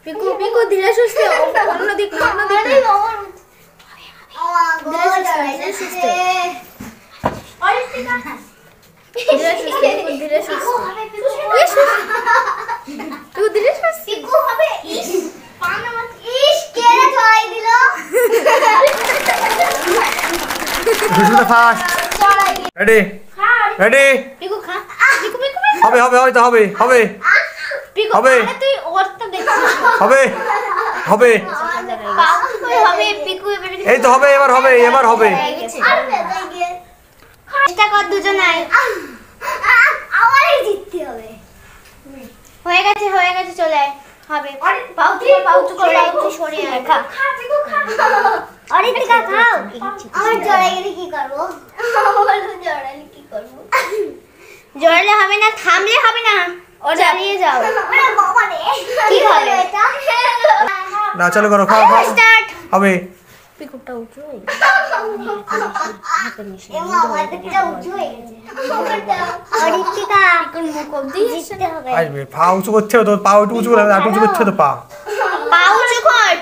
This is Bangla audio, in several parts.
পিকু পিকু ধীরে সুস্থে অন্য দিক ধীরে সুস্থে ধীরে সুস্থে হবে ইস পানামত ইস কেড়ে ধোয়াই দিল Sushmita fast ready ready Piku খা পিকু পিকু হবে হবে হয়তো হবে হবে পিকু হবে তুই ওরটা দেখছিস হবে হবে হবে পিকু এই তো হবে এবার হবে এবার হবে আর বেঁচে গিয়ে চেষ্টা কর দুজনাই আমারই জিততে হবে হয়ে গেছে চলে আয় হবে পাউচু সরে আয় খা পিকু খা অরিত্রিকা খাও আমার জড়াই গেলে কি করব আমার জড়াইলে কি করব জড়ালে হবে না থামলে হবে না ও চালিয়ে যাও আরে বাবা রে কি হবে এটা না চালু করো খাও খাও স্টার্ট হবে পিকুটা উঁচু হয়ে গেছে এমা আমাদেরটা উঁচু হয়ে গেছে অরিত্রিকা পিকুর মুখ অবধি জিততে হবে আসবে পা উঁচু করছে তো পা একটু উঁচু করে একটু উঁচু করছে তো পা উঁচু কর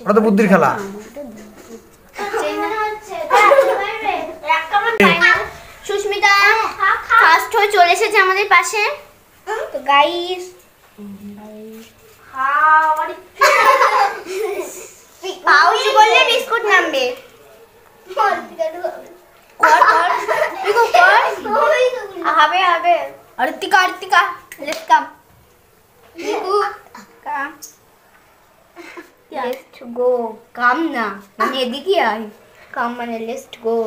ওটা তো বুদ্ধির খেলা সুস্মিতা ফার্স্ট হয়ে চলে এসেছে আমাদের পাশে তো গাইস পাউচু বললে বিস্কুট নামবে হবে হবে Aritrika let's come let's go কাম না মানে এদিকে আয় কাম মানে লেটস গো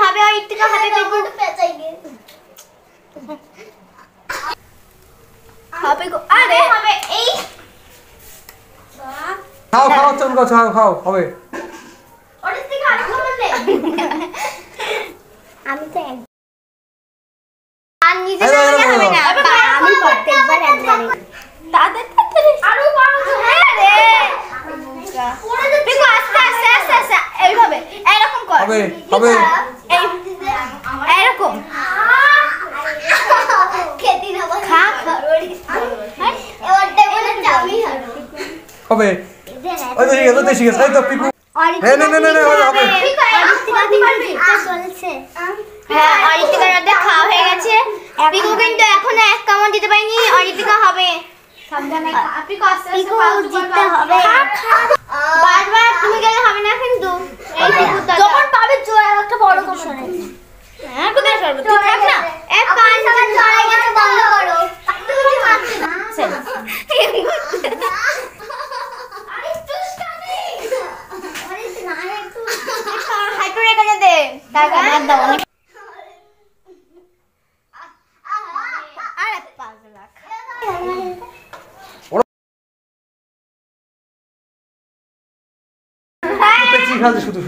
হবে অরিত্রিকা হবে পিকু হবে গো আরে হবে এই খাও খাও চল খাও খাও হবে অরিত্রিকা আর বললে আমি তো আর নিজে সামনে হবে না আমি প্রত্যেকবার একবার তাদের আরো পাউচু হ্যাঁ রে পিকু আস্তে এইভাবে এরকম কর হবে হবে এরকম খেতে না খা এবার টেবিলে চাবি হবে ওই তো ঠিক আছে তো ঠিক আছে এই তো পিকু হবে হ্যাঁ অরিত্রিকার মধ্যে খাওয়া হয়ে গেছে পিকু কিন্তু এখনো এক কামড় দিতে পারিনি অরিত্রিকা হবে সাবধানে পিকু জিততে হবে বারবার তুমি গেলে হবে না কিন্তু এই পিকু যখন পাবে জোর একটা বড় কামড় হ্যাঁ কোথায় সরব তুই থাক না এক পাঁচ হাজার চড়াই গেছে বন্ধ করো তুমি মারতে না আরে তুষ্টামি আরে না একটু হাইটো রেখে দে টাকা না দাও আরে 5 লাখ পেছি খাচ্ছে শুধু